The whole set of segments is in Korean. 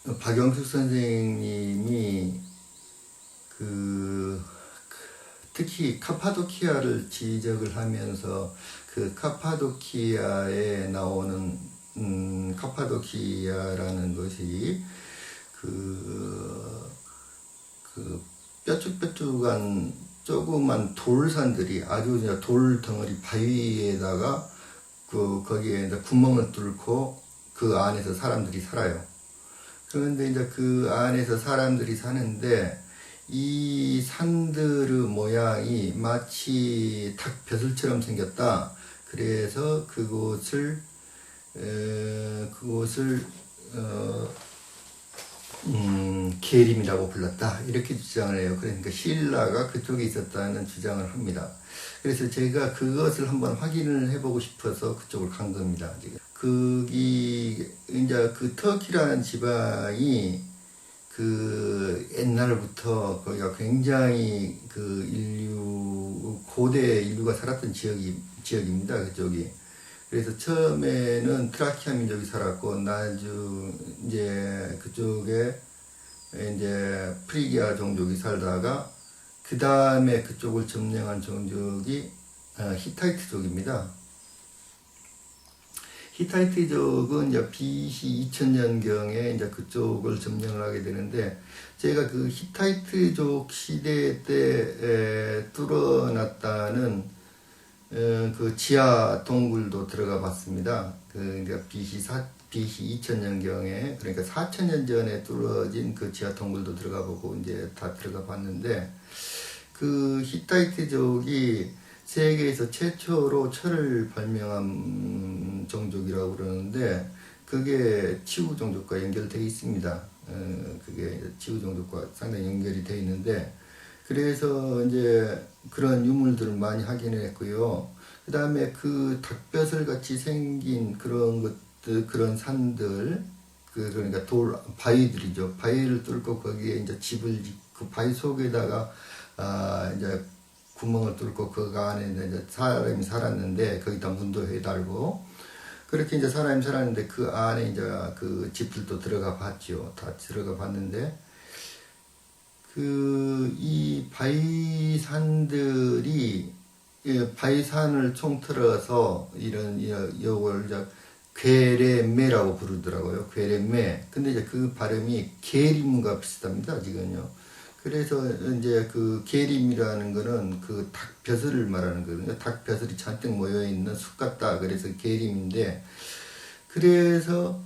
박영숙 선생님이 특히 카파도키아를 지적을 하면서 그 카파도키아에 나오는 카파도키아라는 것이 뾰족뾰족한 조그만 돌산들이 아주 돌 덩어리 바위에다가 거기에 이제 구멍을 뚫고 그 안에서 사람들이 살아요. 그런데 이제 그 안에서 사람들이 사는데 이 산들의 모양이 마치 닭벼슬처럼 생겼다. 그래서 그곳을 계림이라고 불렀다. 이렇게 주장을 해요. 그러니까 신라가 그쪽에 있었다는 주장을 합니다. 그래서 제가 그것을 한번 확인을 해보고 싶어서 그쪽을 간 겁니다. 거기 이제 그 터키라는 지방이 옛날부터 거기가 굉장히 고대 인류가 살았던 지역입니다. 그쪽이. 그래서 처음에는 트라키아 민족이 살았고, 나중 이제 그쪽에 이제 프리기아 종족이 살다가, 그 다음에 그쪽을 점령한 종족이 히타이트족입니다. 히타이트족은 이제 BC 2000년경에 이제 그쪽을 점령을 하게 되는데, 제가 그 히타이트족 시대 때 뚫어놨다는 그 지하 동굴도 들어가 봤습니다. 그러니까 BC 2000년경에, 그러니까 4000년 전에 뚫어진 그 지하 동굴도 들어가 보고 이제 다 들어가 봤는데, 그 히타이트족이 세계에서 최초로 철을 발명한 종족이라고 그러는데, 그게 치우 종족과 연결되어 있습니다. 그게 치우 종족과 상당히 연결이 되어 있는데, 그래서 이제 그런 유물들을 많이 확인했고요. 그 다음에 그 닭벼슬 같이 생긴 그런 것들, 그런 산들, 그러니까 바위들이죠. 바위를 뚫고 거기에 이제 집을 짓고, 바위 속에다가, 이제 구멍을 뚫고 그 안에 이제 사람이 살았는데, 거기다 문도 해달고, 그렇게 이제 사람이 살았는데, 그 안에 이제 그 집들도 들어가 봤죠. 다 들어가 봤는데, 이 바위산들이, 바위산을 총틀어서 요걸 이제 괴레메라고 부르더라고요. 괴레메. 근데 이제 그 발음이 게림과 비슷합니다, 지금요. 그래서 이제 그 게림이라는 거는 그 닭벼슬을 말하는 거거든요. 닭벼슬이 잔뜩 모여있는 숲 같다. 그래서 게림인데, 그래서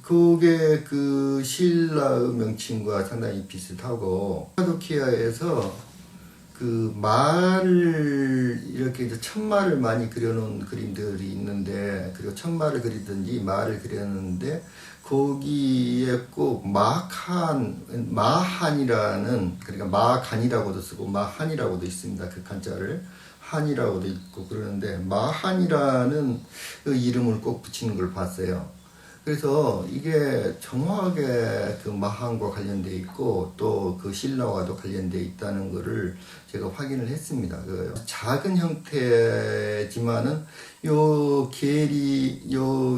그게 그 신라의 명칭과 상당히 비슷하고, 카파도키아에서 그 말을 이렇게 이제 천마를 많이 그려놓은 그림들이 있는데, 그리고 천마를 그리든지 말을 그렸는데, 거기에 꼭 마한이라는, 그러니까 마간이라고도 쓰고 마한이라고도 있습니다. 그 간자를 한이라고도 있고 그러는데, 마한이라는 그 이름을 꼭 붙이는 걸 봤어요. 그래서 이게 정확하게 그 마한과 관련되어 있고, 또 그 신라와도 관련되어 있다는 것을 제가 확인을 했습니다. 그 작은 형태지만은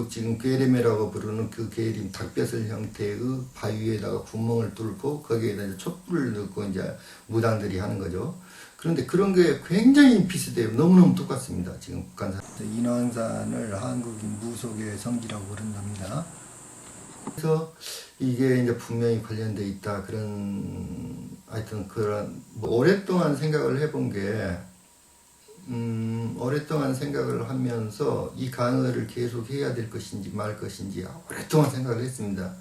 지금 괴레메라고 부르는 그 괴림, 닭벼슬 형태의 바위에다가 구멍을 뚫고 거기에다 이제 촛불을 넣고 이제 무당들이 하는 거죠. 그런데 그런 게 굉장히 비슷해요. 너무너무 똑같습니다. 지금 북한산. 인왕산을 한국인 무속의 성지라고 부른답니다. 그래서 이게 이제 분명히 관련돼 있다. 하여튼 오랫동안 생각을 해본 게, 오랫동안 생각을 하면서 이 강의를 계속 해야 될 것인지 말 것인지 오랫동안 생각을 했습니다.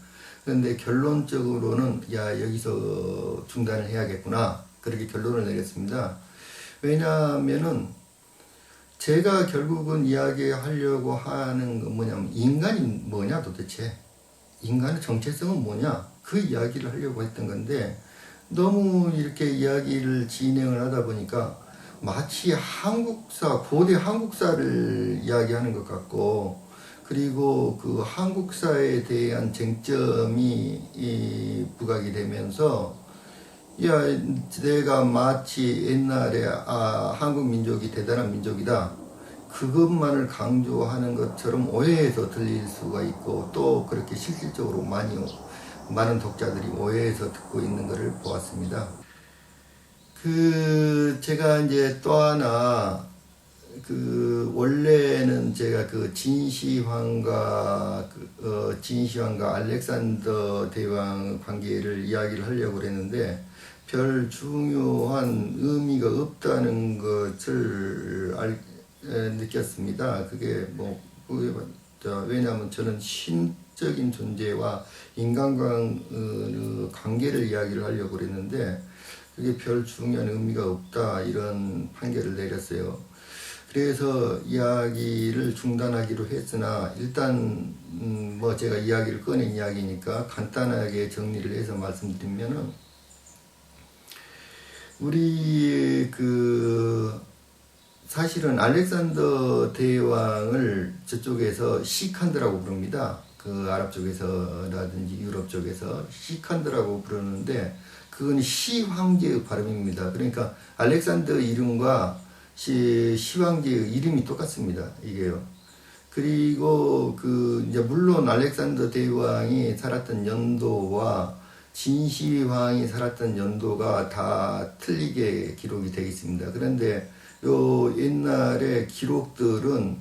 그런데 결론적으로는 여기서 중단을 해야겠구나. 그렇게 결론을 내렸습니다. 왜냐하면은 제가 결국은 이야기하려고 하는 건 뭐냐면, 인간이 뭐냐 도대체, 인간의 정체성은 뭐냐, 그 이야기를 하려고 했던 건데, 너무 이렇게 이야기를 진행을 하다 보니까 마치 고대 한국사를 이야기하는 것 같고, 그리고 그 한국사에 대한 쟁점이 부각이 되면서, 내가 마치 옛날에 한국 민족이 대단한 민족이다, 그것만을 강조하는 것처럼 오해해서 들릴 수가 있고, 또 그렇게 실질적으로 많이 많은 독자들이 오해해서 듣고 있는 것을 보았습니다. 제가 이제 또 하나, 원래는 제가 진시황과 알렉산더 대왕 관계를 이야기를 하려고 그랬는데, 별 중요한 의미가 없다는 것을 느꼈습니다. 왜냐하면 저는 신적인 존재와 인간과의 관계를 이야기를 하려고 그랬는데, 그게 별 중요한 의미가 없다, 이런 판결을 내렸어요. 그래서 이야기를 중단하기로 했으나, 일단 제가 이야기를 꺼낸 이야기니까 간단하게 정리를 해서 말씀드리면은, 우리 사실은 알렉산더 대왕을 저쪽에서 시칸드라고 부릅니다. 아랍 쪽에서라든지 유럽 쪽에서 시칸드라고 부르는데, 그건 시황제의 발음입니다. 그러니까 알렉산더 이름과 시황제의 이름이 똑같습니다. 이게요. 그리고 이제 물론 알렉산더 대왕이 살았던 연도와 진시황이 살았던 연도가 다 틀리게 기록이 되어 있습니다. 그런데 옛날의 기록들은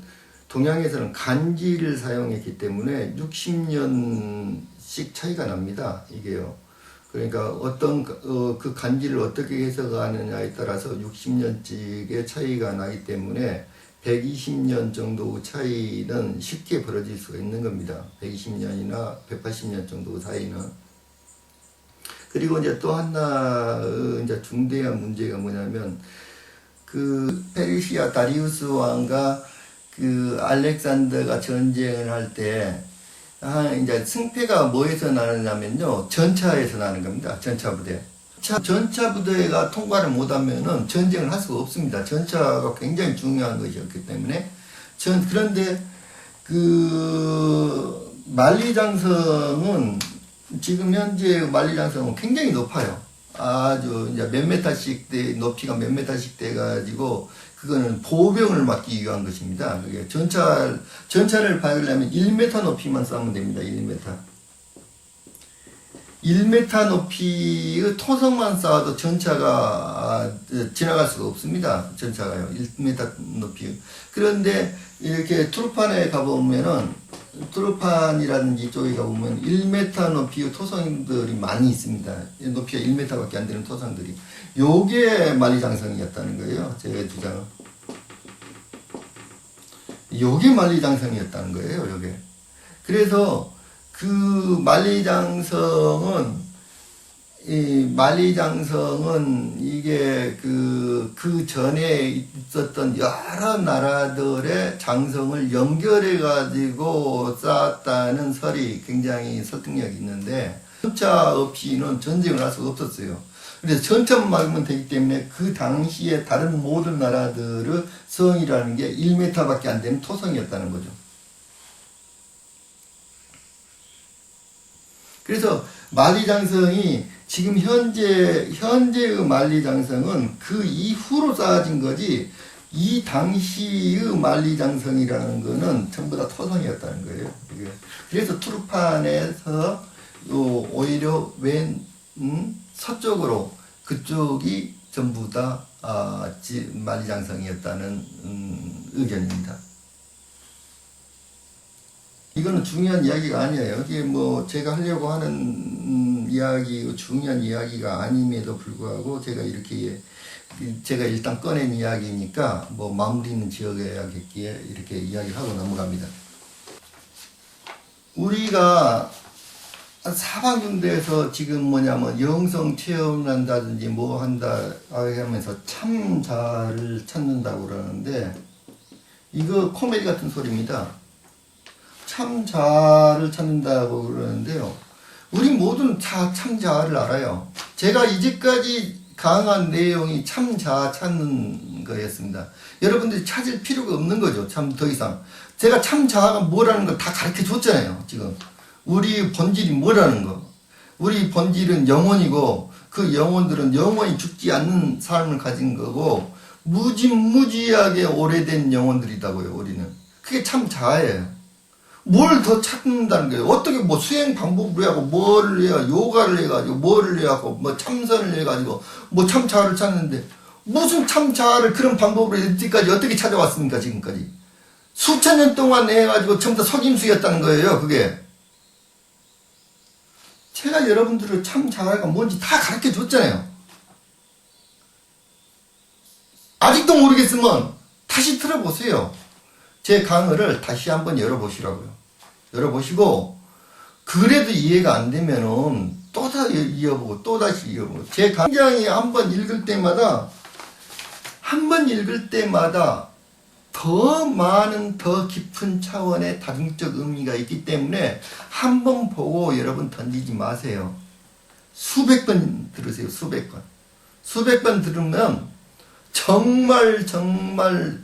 동양에서는 간지를 사용했기 때문에 60년씩 차이가 납니다. 이게요. 그러니까 그 간지를 어떻게 해석하느냐에 따라서 60년씩의 차이가 나기 때문에 120년 정도 차이는 쉽게 벌어질 수가 있는 겁니다. 120년이나 180년 정도 사이는. 그리고 이제 또 하나 이제 중대한 문제가 뭐냐면, 페르시아 다리우스 왕과 알렉산더가 전쟁을 할 때, 이제 승패가 뭐에서 나느냐면요, 전차에서 나는 겁니다. 전차부대. 전차부대가 통과를 못하면은 전쟁을 할 수가 없습니다. 전차가 굉장히 중요한 것이었기 때문에. 그런데 만리장성은, 지금 현재 만리장성은 굉장히 높아요. 아주 이제 몇 메타씩 높이가 몇 메타씩 돼가지고, 그거는 보병을 막기 위한 것입니다. 그게 전차를 박으려면 1m 높이만 쌓으면 됩니다. 1m. 1m 높이의 토성만 쌓아도 전차가 지나갈 수가 없습니다. 전차가요. 1m 높이. 그런데 이렇게 투르판에 가보면은, 투르판이라든지 이쪽에 가보면 1m 높이의 토성들이 많이 있습니다. 높이가 1m밖에 안 되는 토성들이. 요게 만리장성이었다는 거예요. 제 주장은. 요게 만리장성이었다는 거예요. 요게. 그래서 만리장성은 이게 그 전에 있었던 여러 나라들의 장성을 연결해 가지고 쌓았다는 설이 굉장히 설득력이 있는데, 전차 없이는 전쟁을 할 수가 없었어요. 그래서 전차만 막으면 되기 때문에 그 당시에 다른 모든 나라들의 성이라는 게 1m밖에 안 되는 토성이었다는 거죠. 그래서 만리장성이 지금 현재의 만리장성은 그 이후로 쌓아진 거지, 이 당시의 만리장성이라는 거는 전부 다 토성이었다는 거예요. 그래서 투르판에서 오히려 서쪽으로 그쪽이 전부 다 만리장성이었다는 의견입니다. 이거는 중요한 이야기가 아니에요. 이게 제가 하려고 하는 중요한 이야기가 아님에도 불구하고 제가 일단 꺼낸 이야기니까 마무리 있는 지어야겠기에 이렇게 이야기를 하고 넘어갑니다. 우리가 사방군대에서 지금 영성 체험한다든지 한다 하면서 참자를 찾는다고 그러는데, 이거 코미디 같은 소리입니다. 참자를 찾는다고 그러는데요. 우리 모두는 다 참자를 알아요. 제가 이제까지 강한 내용이 참자 찾는 거였습니다. 여러분들이 찾을 필요가 없는 거죠. 더 이상. 제가 참자가 뭐라는 걸 다 가르쳐 줬잖아요. 지금. 우리 본질이 뭐라는 거. 우리 본질은 영혼이고, 그 영혼들은 영원히 죽지 않는 삶을 가진 거고, 무지무지하게 오래된 영혼들이다고요. 우리는. 그게 참자예요. 뭘 더 찾는다는 거예요. 어떻게 뭐 수행 방법을 해갖고 뭐를 해야 요가를 해가지고 뭐를 해갖고 뭐 참선을 해가지고 뭐 참자아를 찾는데 무슨 참자아를 그런 방법으로 여태까지 어떻게 찾아왔습니까 지금까지. 수천 년 동안 해가지고 전부 다 속임수였다는 거예요 그게. 제가 여러분들을 참자아가 뭔지 다 가르쳐 줬잖아요. 아직도 모르겠으면 다시 들어보세요. 제 강의를 다시 한번 열어보시라고요. 열어보시고 그래도 이해가 안 되면은 또 다시 이어보고 또 다시 이어보고 제 강의장이 한 번 읽을 때마다 더 많은 더 깊은 차원의 다중적 의미가 있기 때문에 한 번 보고 여러분 던지지 마세요. 수백 번 들으세요. 수백 번 들으면 정말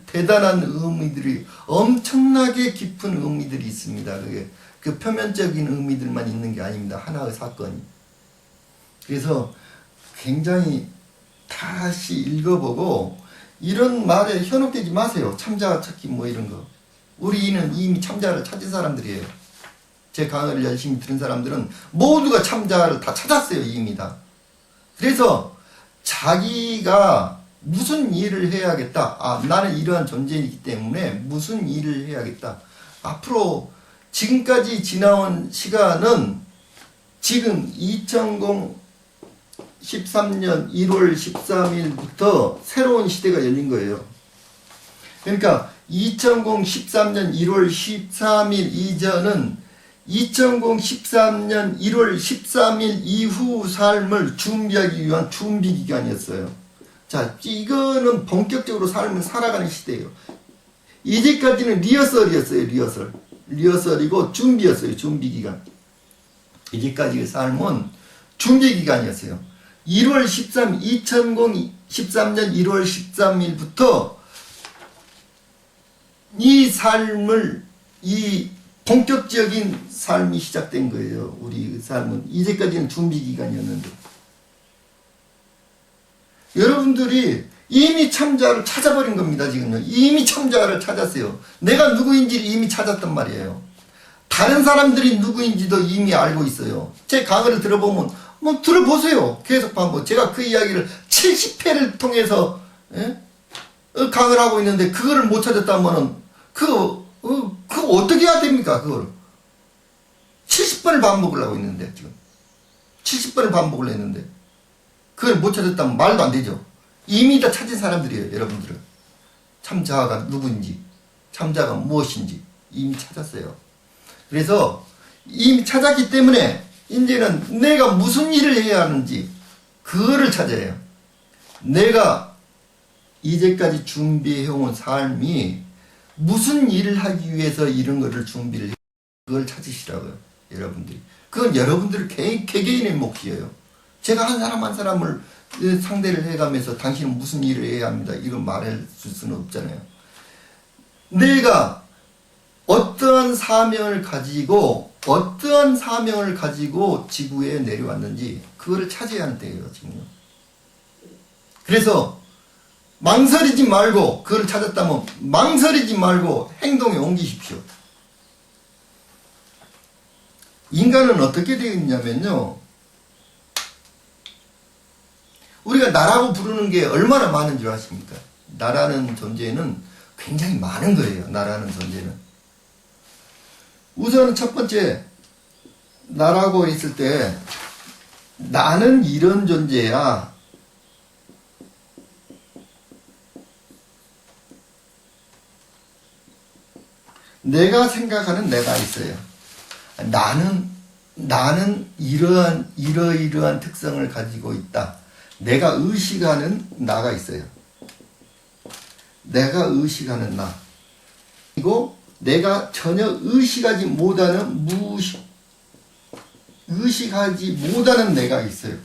대단한 의미들이 엄청나게 깊은 의미들이 있습니다. 그게 그 표면적인 의미들만 있는 게 아닙니다. 하나의 사건이. 그래서 굉장히 다시 읽어보고 이런 말에 현혹되지 마세요. 참자 찾기 뭐 이런 거. 우리는 이미 참자를 찾은 사람들이에요. 제 강의를 열심히 들은 사람들은 모두가 참자를 다 찾았어요. 이미 다. 그래서 자기가 무슨 일을 해야겠다. 아, 나는 이러한 존재이기 때문에 무슨 일을 해야겠다. 앞으로 지금까지 지나온 시간은 지금 2013년 1월 13일부터 새로운 시대가 열린 거예요. 그러니까 2013년 1월 13일 이전은 2013년 1월 13일 이후 삶을 준비하기 위한 준비 기간이었어요. 자, 이거는 본격적으로 삶을 살아가는 시대예요. 이제까지는 리허설이었어요. 리허설이고 준비였어요. 준비기간. 이제까지의 삶은 준비기간이었어요. 2013년 1월 13일부터 이 삶을, 이 본격적인 삶이 시작된 거예요. 우리 삶은. 이제까지는 준비기간이었는데. 여러분들이 이미 참자를 찾아버린 겁니다. 지금요. 이미 참자를 찾았어요. 내가 누구인지를 이미 찾았단 말이에요. 다른 사람들이 누구인지도 이미 알고 있어요. 제 강의를 들어보면 뭐 들어보세요. 계속 반복. 제가 그 이야기를 70회를 통해서 강의를 하고 있는데 그거를 못 찾았다면은 그거 어떻게 해야 됩니까? 그걸 70번을 반복을 하고 있는데 지금 70번을 반복을 했는데 그걸 못 찾았다면 말도 안 되죠. 이미 다 찾은 사람들이에요. 여러분들은. 참자가 누구인지, 참자가 무엇인지 이미 찾았어요. 그래서 이미 찾았기 때문에 이제는 내가 무슨 일을 해야 하는지 그거를 찾아야 해요. 내가 이제까지 준비해온 삶이 무슨 일을 하기 위해서 이런 거를 준비를 해요. 그걸 찾으시라고요. 여러분들이. 그건 여러분들 개개인의 몫이에요. 제가 한 사람 한 사람을 상대를 해가면서 당신은 무슨 일을 해야 합니다. 이런 말을 줄 수는 없잖아요. 내가 어떠한 사명을 가지고 지구에 내려왔는지 그거를 찾아야 하는 때예요. 지금요. 그래서 망설이지 말고 그걸 찾았다면 망설이지 말고 행동에 옮기십시오. 인간은 어떻게 되어 있냐면요. 우리가 나라고 부르는 게 얼마나 많은 줄 아십니까? 나라는 존재는 굉장히 많은 거예요. 나라는 존재는. 우선 첫 번째 나라고 했을 때 나는 이런 존재야. 내가 생각하는 내가 있어요. 나는 이러이러한 특성을 가지고 있다. 내가 의식하는 나가 있어요. 내가 의식하는 나. 그리고 내가 전혀 의식하지 못하는 의식하지 못하는 내가 있어요.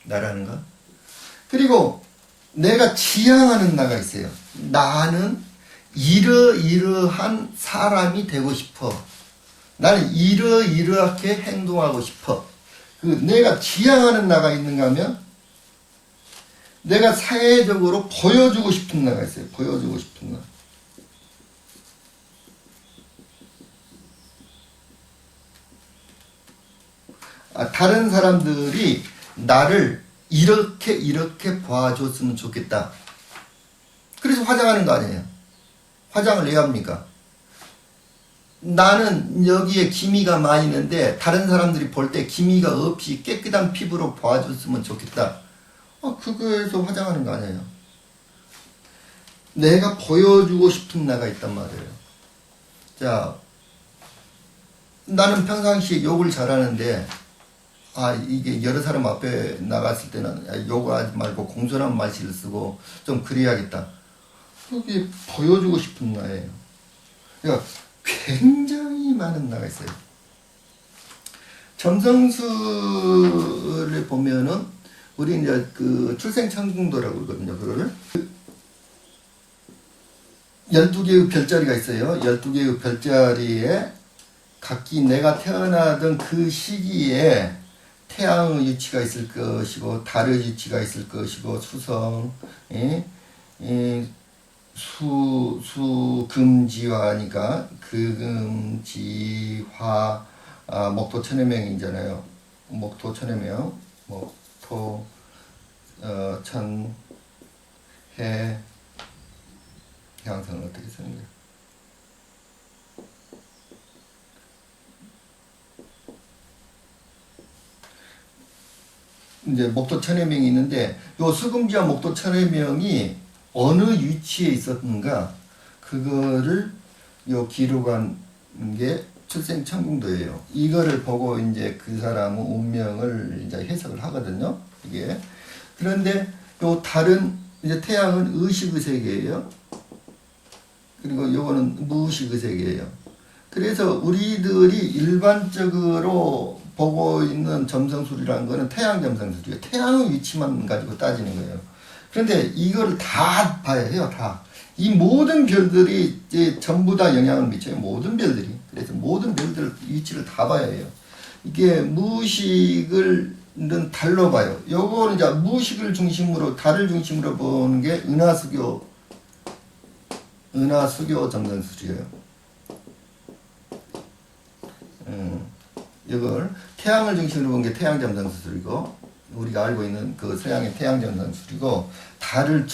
나라는 거. 그리고 내가 지향하는 나가 있어요. 나는 이러이러한 사람이 되고 싶어. 나는 이러이러하게 행동하고 싶어. 그 내가 지향하는 나가 있는가 하면 내가 사회적으로 보여주고 싶은 나가 있어요. 보여주고 싶은 나. 다른 사람들이 나를 이렇게 봐줬으면 좋겠다. 그래서 화장하는 거 아니에요. 화장을 왜 합니까? 나는 여기에 기미가 많이 있는데 다른 사람들이 볼 때 기미가 없이 깨끗한 피부로 봐줬으면 좋겠다. 그거에서 화장하는 거 아니에요. 내가 보여주고 싶은 나가 있단 말이에요. 자, 나는 평상시에 욕을 잘하는데 이게 여러 사람 앞에 나갔을 때는 욕하지 말고 공손한 말씨를 쓰고 좀 그래야겠다. 그게 보여주고 싶은 나예요. 그러니까 굉장히 많은 나가 있어요. 점성술을 보면은 우리 이제 그 출생천궁도라고 그러거든요. 그거를 12개의 별자리가 있어요. 12개의 별자리에 각기 내가 태어나던 그 시기에 태양의 위치가 있을 것이고 달의 위치가 있을 것이고 수성, 금지화니까 금지화 목토 천해명이잖아요. 목토 천해명, 목토 천해 양상은 어떻게 쓰는 거예요? 이제 목토 천해명이 있는데 요 수금지와 목토 천해명이 어느 위치에 있었는가 그거를 요 기록한 게 출생천궁도예요. 이거를 보고 이제 그 사람의 운명을 이제 해석을 하거든요. 이게 그런데 요 다른 이제 태양은 의식의 세계예요. 그리고 요거는 무의식의 세계예요. 그래서 우리들이 일반적으로 보고 있는 점성술이라는 거는 태양 점성술이에요. 태양의 위치만 가지고 따지는 거예요. 그런데 이걸 다 봐야 해요. 다. 이 모든 별들이 이제 전부 다 영향을 미쳐요. 모든 별들이. 그래서 모든 별들 위치를 다 봐야 해요. 이게 무의식을 달로 봐요. 요거는 이제 무의식을 중심으로 달을 중심으로 보는 게 은하수교 점성술이에요. 이걸 태양을 중심으로 본 게 태양 점성술이고 우리가 알고 있는 그 서양의 태양 점성술이고 달을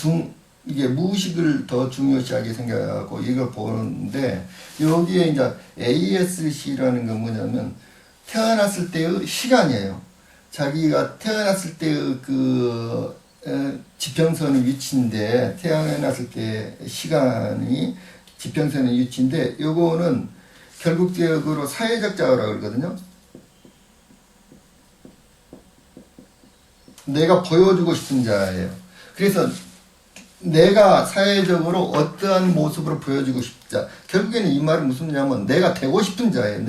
이게 무의식을 더 중요시하게 생각하고 이걸 보는데 여기에 이제 ASC라는 건 뭐냐면 태어났을 때의 시간이에요. 자기가 태어났을 때의 그 지평선의 위치인데 태어났을 때 시간이 지평선의 위치인데 요거는 결국적으로 사회적 자아라고 그러거든요. 내가 보여주고 싶은 자예요. 그래서 내가 사회적으로 어떠한 모습으로 보여주고 싶자. 결국에는 이 말은 무슨 말이냐면 내가 되고 싶은 자예요.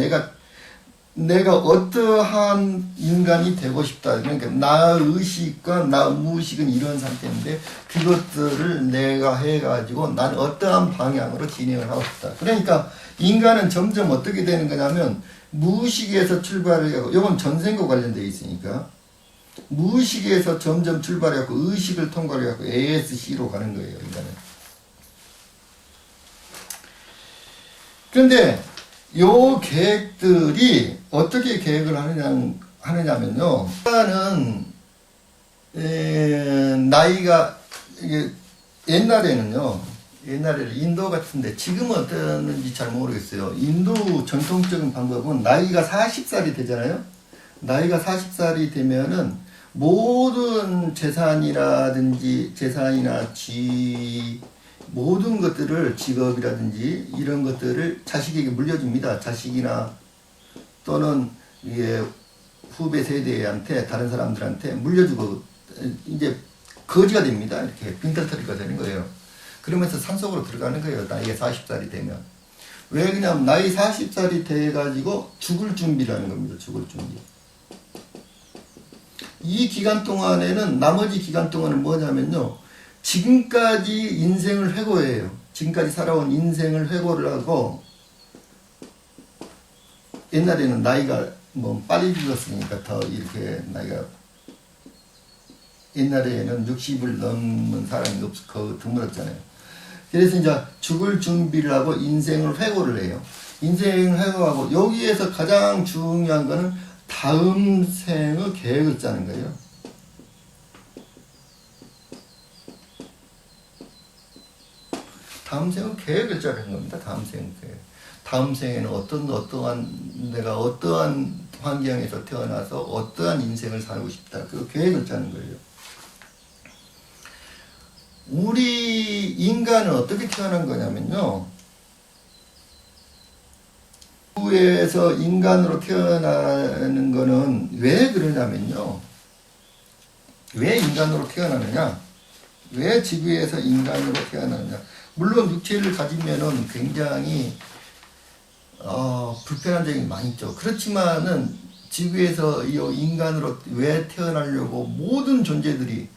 내가 어떠한 인간이 되고 싶다. 그러니까 나 의식과 나 무의식은 이런 상태인데 그것들을 내가 해가지고 난 어떠한 방향으로 진행을 하고 싶다. 그러니까 인간은 점점 어떻게 되는 거냐면 무의식에서 출발을 하고 이건 전생과 관련되어 있으니까 무의식에서 점점 출발해갖고 의식을 통과해갖고 ASC로 가는 거예요. 인간은. 그런데 요 계획들이 어떻게 계획을 하느냐면요. 인간은 나이가 이게 옛날에는 인도 같은데 지금은 어떤지 잘 모르겠어요. 인도 전통적인 방법은 나이가 40살이 되잖아요. 나이가 40살이 되면은 모든 재산이나 모든 것들을 직업이라든지 이런 것들을 자식에게 물려줍니다. 자식이나 또는 이게 후배 세대한테 다른 사람들한테 물려주고 이제 거지가 됩니다. 이렇게 빈털터리가 되는 거예요. 그러면서 산속으로 들어가는 거예요. 나이가 40살이 되면. 왜 그냥 나이 40살이 돼가지고 죽을 준비라는 겁니다. 죽을 준비. 이 기간 동안에는 나머지 기간 동안은 뭐냐면요. 지금까지 인생을 회고해요. 지금까지 살아온 인생을 회고를 하고 옛날에는 나이가 빨리 죽었으니까 더 이렇게 나이가 옛날에는 60을 넘는 사람이 거의 드물었잖아요. 그래서 이제 죽을 준비를 하고 인생을 회고를 해요. 인생을 회고하고 여기에서 가장 중요한 거는 다음 생의 계획을 짜는 거예요. 다음 생의 계획을 짜는 겁니다. 다음 생 계획. 다음 생에는 내가 어떠한 환경에서 태어나서 어떠한 인생을 살고 싶다. 그 계획을 짜는 거예요. 우리 인간은 어떻게 태어난 거냐면요. 지구에서 인간으로 태어나는 거는 왜 그러냐면요. 왜 인간으로 태어나느냐? 왜 지구에서 인간으로 태어나느냐? 물론 육체를 가지면은 굉장히 불편한 점이 많이 있죠. 그렇지만은 지구에서 이 인간으로 왜 태어나려고 모든 존재들이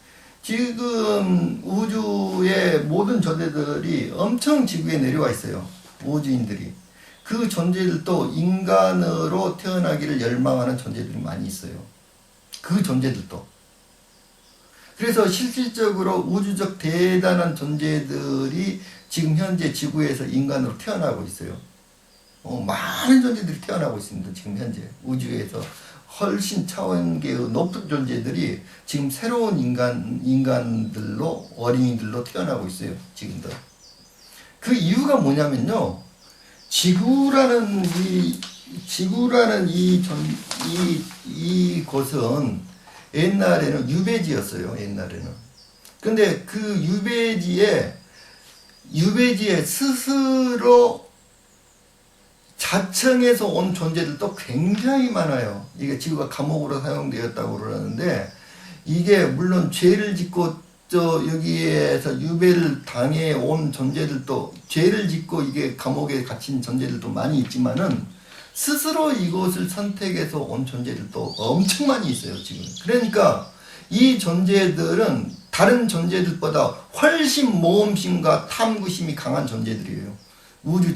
지금 우주의 모든 존재들이 엄청 지구에 내려와 있어요. 우주인들이. 그 존재들도 인간으로 태어나기를 열망하는 존재들이 많이 있어요. 그 존재들도. 그래서 실질적으로 우주적 대단한 존재들이 지금 현재 지구에서 인간으로 태어나고 있어요. 많은 존재들이 태어나고 있습니다. 지금 현재 우주에서 훨씬 차원계의 높은 존재들이 지금 새로운 인간들로 어린이들로 태어나고 있어요. 지금도. 그 이유가 뭐냐면요. 지구라는 이 곳은 옛날에는 유배지였어요. 옛날에는. 근데 그 유배지에 스스로 자청해서 온 존재들도 굉장히 많아요. 이게 지구가 감옥으로 사용되었다고 그러는데, 이게 물론 죄를 짓고 여기에서 유배를 당해 온 존재들도, 죄를 짓고 이게 감옥에 갇힌 존재들도 많이 있지만은 스스로 이곳을 선택해서 온 존재들도 엄청 많이 있어요. 지금. 그러니까 이 존재들은 다른 존재들보다 훨씬 모험심과 탐구심이 강한 존재들이에요.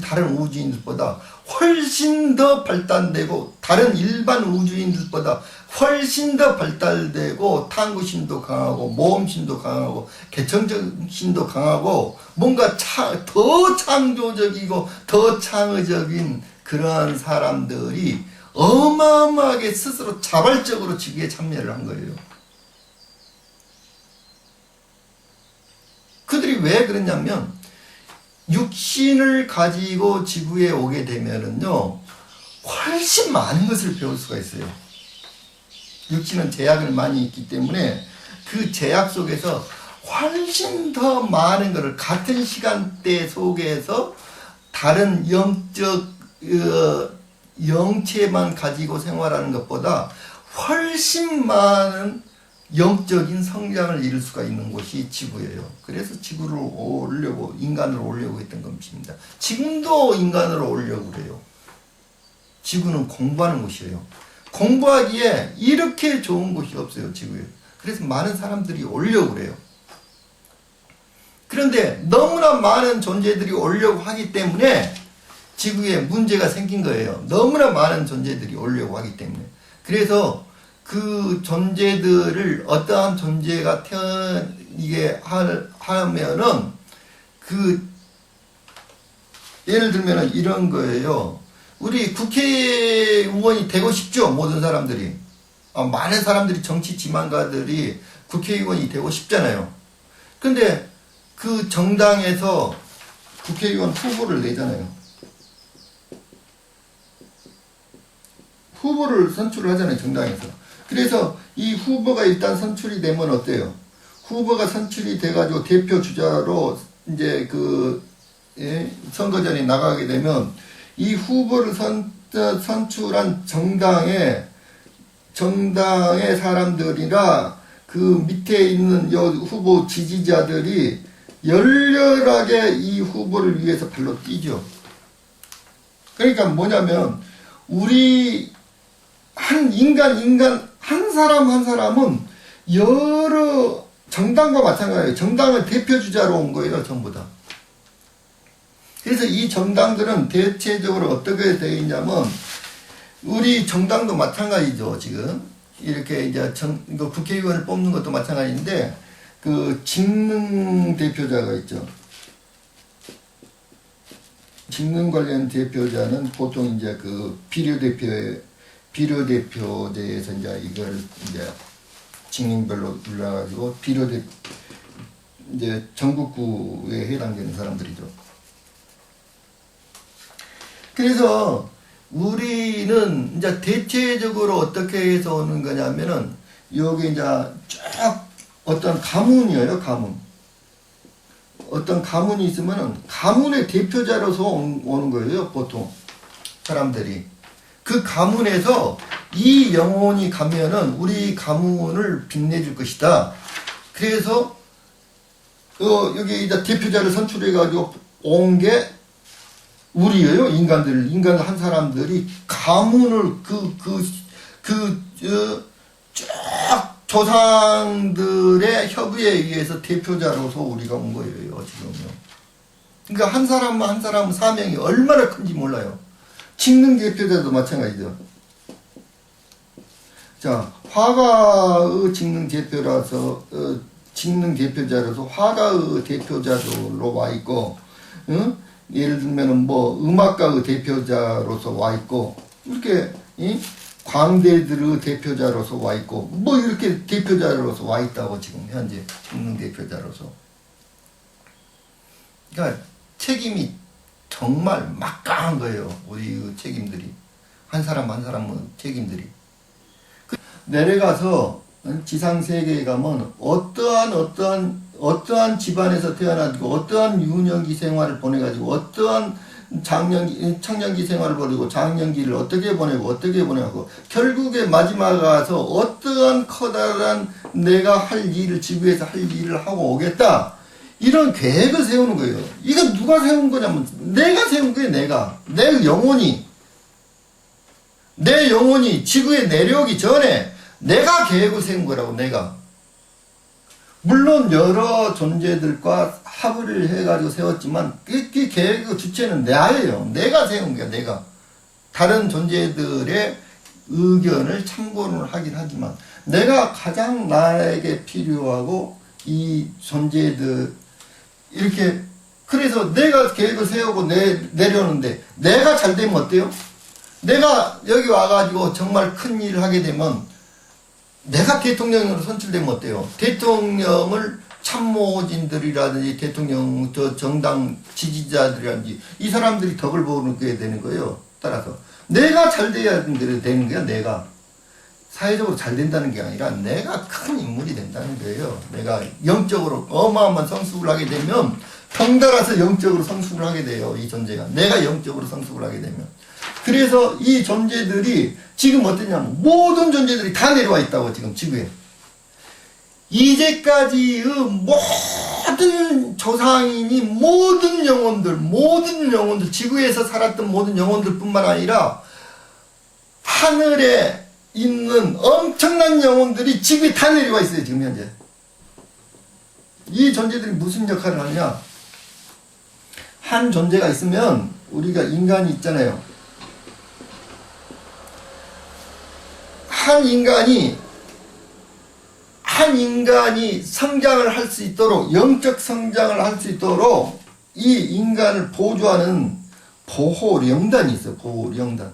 다른 우주인들보다 훨씬 더 발달되고, 다른 일반 우주인들보다 훨씬 더 발달되고, 탐구심도 강하고, 모험심도 강하고, 개척심도 강하고, 뭔가 더 창조적이고, 더 창의적인 그러한 사람들이 어마어마하게 스스로 자발적으로 지구에 참여를 한 거예요. 그들이 왜 그랬냐면, 육신을 가지고 지구에 오게 되면은요, 훨씬 많은 것을 배울 수가 있어요. 육신은 제약을 많이 있기 때문에 그 제약 속에서 훨씬 더 많은 것을 같은 시간대 속에서 다른 영체만 가지고 생활하는 것보다 훨씬 많은 영적인 성장을 이룰 수가 있는 곳이 지구예요. 그래서 지구를 인간으로 오려고 했던 것입니다. 지금도 인간으로 오려고 그래요. 지구는 공부하는 곳이에요. 공부하기에 이렇게 좋은 곳이 없어요, 지구에. 그래서 많은 사람들이 오려고 그래요. 그런데 너무나 많은 존재들이 오려고 하기 때문에 지구에 문제가 생긴 거예요. 너무나 많은 존재들이 오려고 하기 때문에. 그래서 그 존재들을 어떠한 존재가 태어나게 하면은 예를 들면 이런 거예요. 우리 국회의원이 되고 싶죠, 모든 사람들이. 많은 사람들이, 정치 지망가들이 국회의원이 되고 싶잖아요. 근데 그 정당에서 국회의원 후보를 내잖아요. 후보를 선출을 하잖아요, 정당에서. 그래서 이 후보가 일단 선출이 되면 어때요? 후보가 선출이 돼가지고 대표 주자로 이제 선거전에 나가게 되면 이 후보를 선출한 정당의 사람들이나 그 밑에 있는 후보 지지자들이 열렬하게 이 후보를 위해서 발로 뛰죠. 그러니까 뭐냐면 우리 한 사람 한 사람은 여러 정당과 마찬가지예요. 정당을 대표주자로 온 거예요, 전부 다. 그래서 이 정당들은 대체적으로 어떻게 되어 있냐면, 우리 정당도 마찬가지죠, 지금. 이렇게 이제 국회의원을 뽑는 것도 마찬가지인데, 직능 대표자가 있죠. 직능 관련 대표자는 보통 이제 비례대표에 비례대표제에서 이제 이걸 이제 직능별로 올라가지고 이제 전국구에 해당되는 사람들이죠. 그래서 우리는 이제 대체적으로 어떻게 해서 오는 거냐면은 여기 이제 쫙 어떤 가문이에요, 가문. 어떤 가문이 있으면은 가문의 대표자로서 오는 거예요, 보통 사람들이. 그 가문에서 이 영혼이 가면은 우리 가문을 빛내줄 것이다. 그래서 여기 이제 대표자를 선출해가지고 온 게 우리예요, 인간 한 사람들이 가문을 쫙 조상들의 협의에 의해서 대표자로서 우리가 온 거예요, 지금요. 그러니까 한 사람 사명이 얼마나 큰지 몰라요. 직능 대표자도 마찬가지죠. 자, 화가의 직능 대표라서, 직능 대표자로서 화가의 대표자로 와 있고, 응? 예를 들면은 뭐 음악가의 대표자로서 와 있고, 이렇게, 광대들의 대표자로서 와 있고, 뭐 이렇게 대표자로서 와 있다고 지금 현재 직능 대표자로서. 그러니까 책임이 정말 막강한 거예요. 우리 책임들이. 한 사람 한 사람은 책임들이. 내려가서 지상세계에 가면 어떠한 집안에서 태어나고 어떠한 유년기 생활을 보내가지고 어떠한 청년기 생활을 보내고 장년기를 어떻게 보내고 결국에 마지막에 가서 어떠한 커다란 내가 할 일을 지구에서 할 일을 하고 오겠다. 이런 계획을 세우는 거예요. 이거 누가 세운 거냐면 내가 세운 거예요. 내 영혼이 지구에 내려오기 전에 내가 계획을 세운 거라고. 내가 물론 여러 존재들과 합의를 해가지고 세웠지만 그 계획의 주체는 나예요. 내가 세운 거야. 내가 다른 존재들의 의견을 참고를 하긴 하지만 내가 가장 나에게 필요하고 이 존재들 이렇게 그래서 내가 계획을 세우고 내려오는데 내가 잘 되면 어때요? 내가 여기 와가지고 정말 큰 일을 하게 되면 내가 대통령으로 선출되면 어때요? 대통령을 참모진들이라든지 대통령 정당 지지자들이라든지 이 사람들이 덕을 보게 되는 거예요. 따라서 내가 잘 돼야 되는 거야. 내가 사회적으로 잘 된다는 게 아니라 내가 큰 인물이 된다는 거예요. 내가 영적으로 어마어마한 성숙을 하게 되면 덩달아서 영적으로 성숙을 하게 돼요. 이 존재가 내가 영적으로 성숙을 하게 되면. 그래서 이 존재들이 지금 어떠냐면 모든 존재들이 다 내려와 있다고. 지금 지구에 이제까지의 모든 조상인이 모든 영혼들 지구에서 살았던 모든 영혼들 뿐만 아니라 하늘에 있는 엄청난 영혼들이 지구에 다 내려와 있어요. 지금 현재 이 존재들이 무슨 역할을 하느냐. 한 존재가 있으면 우리가 인간이 있잖아요. 한 인간이 성장을 할 수 있도록 영적 성장을 할 수 있도록 이 인간을 보조하는 보호령단이 있어요. 보호령단.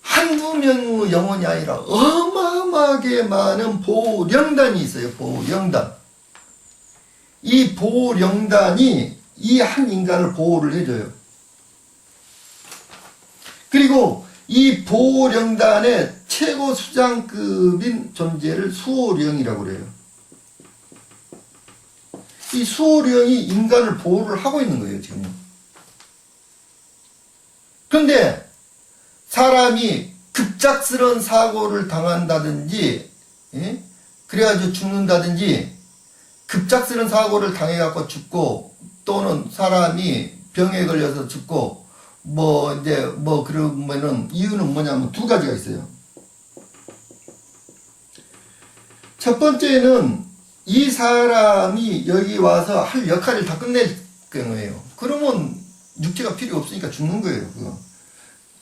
한두 명의 영혼이 아니라 어마어마하게 많은 보호령단이 있어요. 보호령단. 이 보호령단이 이 한 인간을 보호를 해줘요. 그리고 이 보호령단의 최고 수장급인 존재를 수호령이라고 그래요. 이 수호령이 인간을 보호를 하고 있는 거예요, 지금. 그런데 사람이 급작스러운 사고를 당한다든지, 예? 그래가지고 죽는다든지, 급작스러운 사고를 당해갖고 죽고, 또는 사람이 병에 걸려서 죽고, 그러면은, 이유는 뭐냐면 두 가지가 있어요. 첫 번째는 이 사람이 여기 와서 할 역할을 다 끝낼 경우에요. 그러면 육체가 필요 없으니까 죽는 거예요, 그거.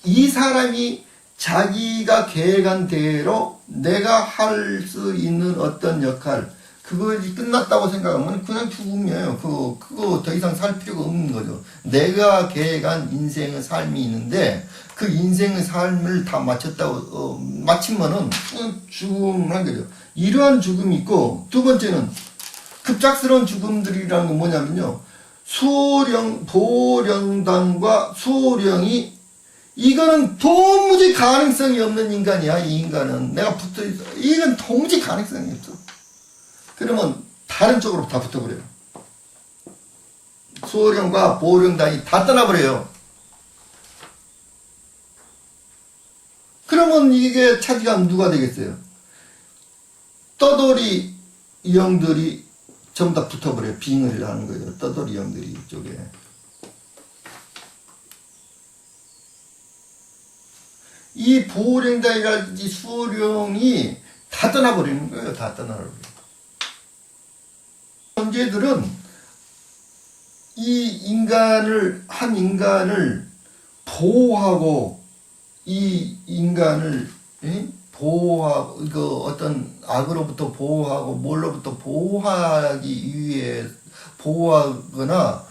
이 사람이 자기가 계획한 대로 내가 할 수 있는 어떤 역할, 그것이 끝났다고 생각하면 그냥 죽음이에요. 그거 더 이상 살 필요가 없는 거죠. 내가 계획한 인생의 삶이 있는데 그 인생의 삶을 다 마쳤다고 마치면은 죽음을 한 거죠. 이러한 죽음이 있고, 두 번째는 급작스러운 죽음들이라는 건 뭐냐면요, 보령단과 수호령이, 이거는 도무지 가능성이 없는 인간이야. 이 인간은 내가 붙어있어, 이건 도무지 가능성이 없어. 그러면 다른 쪽으로 다 붙어버려요. 수호령과 보령단이 다 떠나버려요. 그러면 이게 차지하면 누가 되겠어요? 떠돌이 영들이 전부 다 붙어버려요. 빙의를 하는 거예요. 떠돌이 영들이 이쪽에. 이 보령단이라든지 수호령이 다 떠나버리는 거예요. 다 떠나버려요. 존재들은 한 인간을 보호하고, 이 인간을 보호하고, 어떤 악으로부터 보호하고, 뭘로부터 보호하기 위해 보호하거나,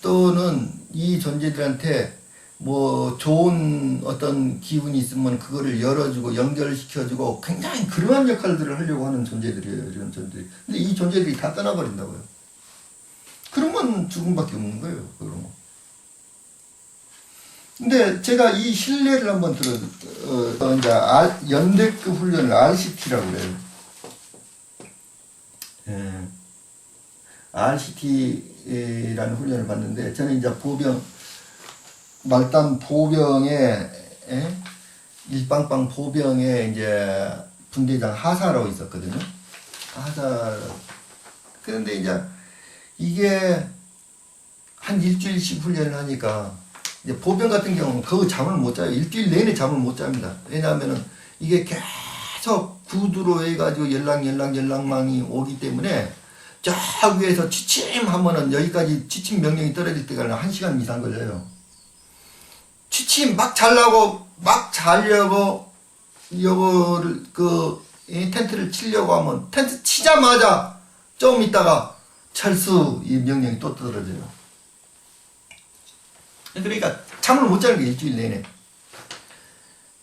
또는 이 존재들한테 뭐 좋은 어떤 기운이 있으면 그거를 열어주고 연결시켜주고, 굉장히 그러한 역할들을 하려고 하는 존재들이에요. 이런 존재들이. 근데 이 존재들이 다 떠나버린다고요. 그러면 죽음밖에 없는 거예요. 그런 거. 근데 제가 이 신뢰를 한번 이제 연대급 훈련을 RCT라고 그래요. 예. RCT라는 훈련을 받는데, 저는 이제 말단 보병에, 일빵빵 보병에 이제 분대장 하사라고 있었거든요. 하사. 그런데 이제 이게 한 일주일씩 훈련을 하니까, 이제 보병 같은 경우는 그 잠을 못 자요. 일주일 내내 잠을 못 잡니다. 왜냐하면은 이게 계속 구두로 해가지고 연락망이 오기 때문에, 저 위에서 취침하면은 여기까지 취침 명령이 떨어질 때가 1시간 이상 걸려요. 취침 막 자려고 요거를 텐트를 치려고 하면, 텐트 치자마자 좀 있다가 철수 이 명령이 또 떨어져요. 그러니까 잠을 못 자는 게 일주일 내내.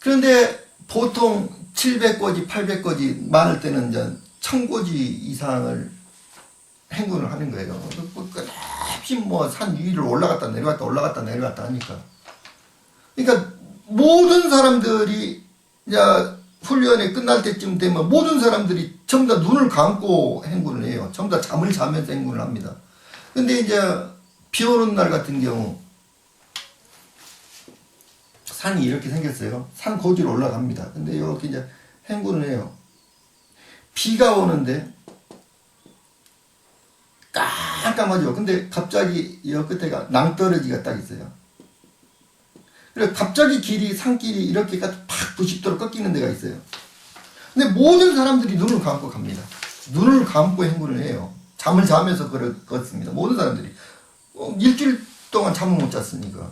그런데 보통 700고지, 800고지, 많을 때는 이제 1000고지 이상을 행군을 하는 거예요. 끝없이 뭐 산 위를 올라갔다 내려갔다 하니까. 그러니까 모든 사람들이 이제 훈련이 끝날 때쯤 되면 모든 사람들이 전부 다 눈을 감고 행군을 해요. 전부 다 잠을 자면서 행군을 합니다. 근데 이제 비 오는 날 같은 경우, 산이 이렇게 생겼어요. 산 고지로 올라갑니다. 근데 이렇게 이제 행군을 해요. 비가 오는데 깜깜하죠. 근데 갑자기 이 끝에가 낭떠러지가 딱 있어요. 그래서 갑자기 산길이 이렇게 팍 90도로 꺾이는 데가 있어요. 근데 모든 사람들이 눈을 감고 갑니다. 눈을 감고 행군을 해요. 잠을 자면서 걷습니다. 모든 사람들이. 일주일 동안 잠을 못 잤으니까.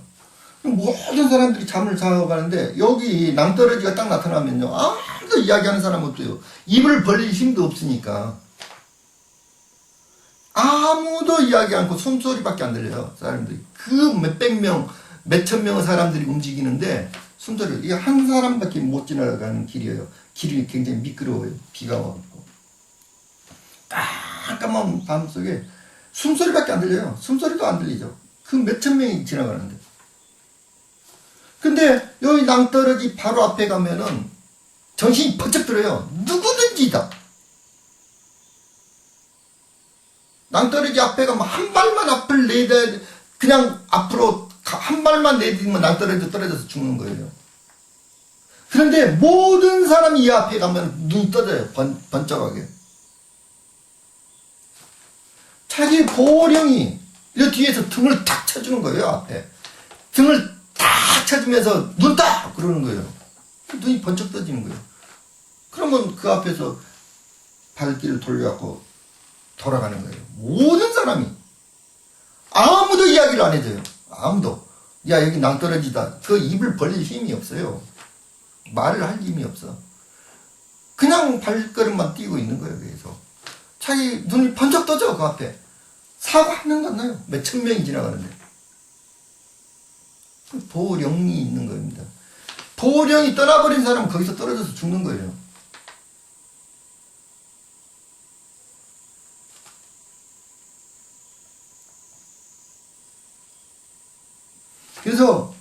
모든 사람들이 잠을 자고 가는데, 여기 낭떠러지가 딱 나타나면요, 아무도 이야기하는 사람 없어요. 입을 벌릴 힘도 없으니까. 아무도 이야기 않고 숨소리밖에 안 들려요. 사람들이. 그 몇백 명, 몇천 명의 사람들이 움직이는데 숨소리, 이게 한 사람밖에 못 지나가는 길이에요. 길이 굉장히 미끄러워요. 비가 와서. 깜깜한 밤 속에 숨소리밖에 안 들려요. 숨소리도 안 들리죠. 그 몇천 명이 지나가는데. 근데 여기 낭떠러지 바로 앞에 가면은 정신이 번쩍 들어요. 누구든지 다. 낭떠러지 앞에 가면 한 발만 앞을 내야, 그냥 앞으로 한 발만 내딛으면 낭떠러지 떨어져서 죽는 거예요. 그런데 모든 사람이 이 앞에 가면 눈이 떠져요. 번쩍하게. 자기 보령이 이 뒤에서 등을 탁 쳐주는 거예요. 앞에 등을 탁 쳐주면서 눈 딱 그러는 거예요. 눈이 번쩍 떠지는 거예요. 그러면 그 앞에서 발길을 돌려갖고 돌아가는 거예요. 모든 사람이. 아무도 이야기를 안 해줘요. 아무도. 야, 여기 낭떠러지다. 그 입을 벌릴 힘이 없어요. 말을 할 힘이 없어. 그냥 발걸음만 뛰고 있는 거예요. 그래서 자기 눈이 번쩍 떠져 그 앞에. 사고 한 명도 안 나요. 몇천 명이 지나가는데. 보령이 있는 겁니다. 보령이 떠나버린 사람은 거기서 떨어져서 죽는 거예요. 그래서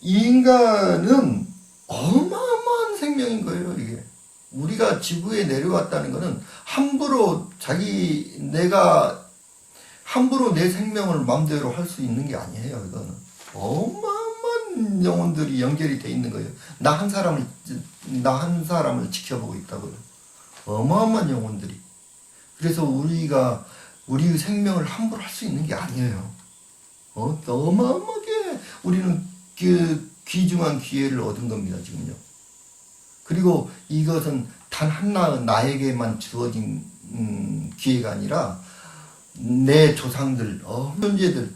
인간은 어마어마한 생명인 거예요. 이게 우리가 지구에 내려왔다는 것은 내가 함부로 내 생명을 마음대로 할 수 있는 게 아니에요. 이거는 어마어마한 영혼들이 연결이 돼 있는 거예요. 나 한 사람을 지켜보고 있다고요. 어마어마한 영혼들이. 그래서 우리가 우리의 생명을 함부로 할 수 있는 게 아니에요. 어마어마하게 우리는 그 귀중한 기회를 얻은 겁니다, 지금요. 그리고 이것은 단 하나 나에게만 주어진 기회가 아니라 내 조상들, 현재들,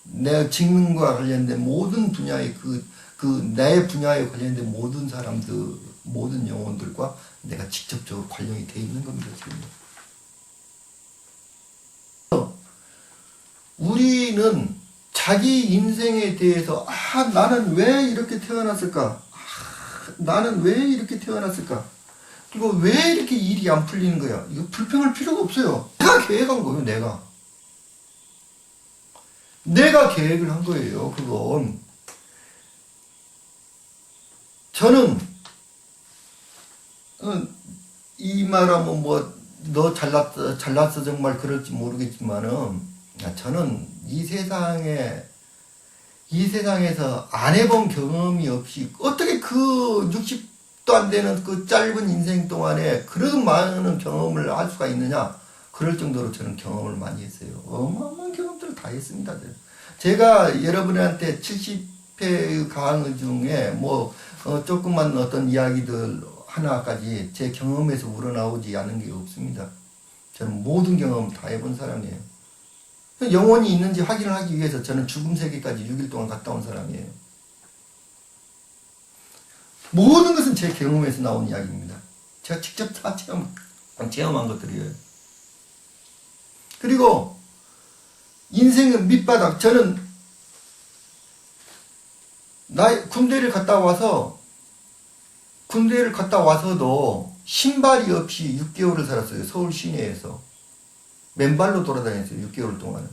내 직능과 관련된 모든 분야의 내 분야에 관련된 모든 사람들, 모든 영혼들과 내가 직접적으로 관련이 돼 있는 겁니다, 지금요. 우리는 자기 인생에 대해서 나는 왜 이렇게 태어났을까? 나는 왜 이렇게 태어났을까? 이거 왜 이렇게 일이 안 풀리는 거야? 이거 불평할 필요가 없어요. 내가 계획한 거예요, 내가 계획을 한 거예요, 그건. 저는, 이 말하면 너 잘났어 정말 그럴지 모르겠지만은, 저는 이 세상에서 안 해본 경험이 없이 어떻게 그 60도 안 되는 그 짧은 인생 동안에 그런 많은 경험을 할 수가 있느냐. 그럴 정도로 저는 경험을 많이 했어요. 어마어마한 경험들을 다 했습니다. 제가 여러분한테 70회의 강의 중에 조금만 어떤 이야기들 하나까지 제 경험에서 우러나오지 않은 게 없습니다. 저는 모든 경험 다 해본 사람이에요. 영혼이 있는지 확인을 하기 위해서 저는 죽음 세계까지 6일 동안 갔다 온 사람이에요. 모든 것은 제 경험에서 나온 이야기입니다. 제가 직접 다 체험한 것들이에요. 그리고 인생은 밑바닥. 저는 군대를 갔다 와서도 신발이 없이 6개월을 살았어요. 서울 시내에서. 맨발로 돌아다녔어요. 6개월 동안.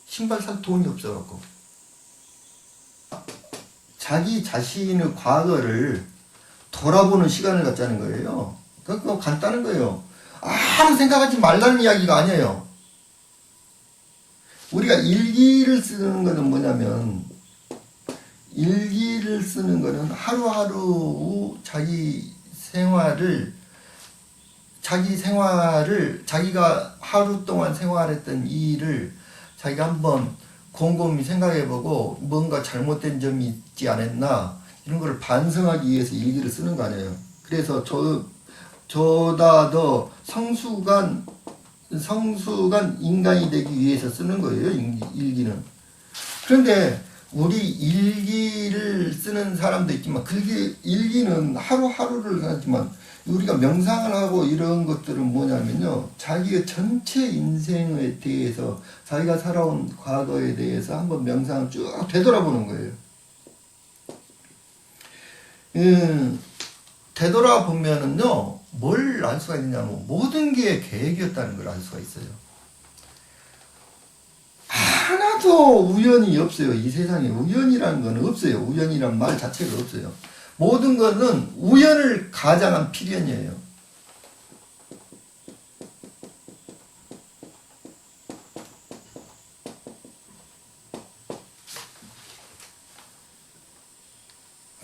신발 살 돈이 없어갖고. 자기 자신의 과거를 돌아보는 시간을 갖자는 거예요. 그거 간단한 거예요. 아무 생각하지 말라는 이야기가 아니에요. 우리가 일기를 쓰는 것은 뭐냐면, 일기를 쓰는 것은 하루하루 자기가 하루 동안 생활했던 일을 자기가 한번 곰곰이 생각해보고 뭔가 잘못된 점이 있지 않았나 이런 걸 반성하기 위해서 일기를 쓰는 거 아니에요. 그래서 저보다 더 성숙한 인간이 되기 위해서 쓰는 거예요, 일기는. 그런데 우리 일기를 쓰는 사람도 있지만 일기는 하루하루를 하지만 우리가 명상을 하고 이런 것들은 뭐냐면요, 자기의 전체 인생에 대해서 자기가 살아온 과거에 대해서 한번 명상을 쭉 되돌아보는 거예요. 되돌아보면은요, 뭘 알 수가 있느냐면 모든 게 계획이었다는 걸 알 수가 있어요. 하나도 우연이 없어요. 이 세상에 우연이라는 건 없어요. 우연이란 말 자체가 없어요. 모든 것은 우연을 가장한 필연이에요.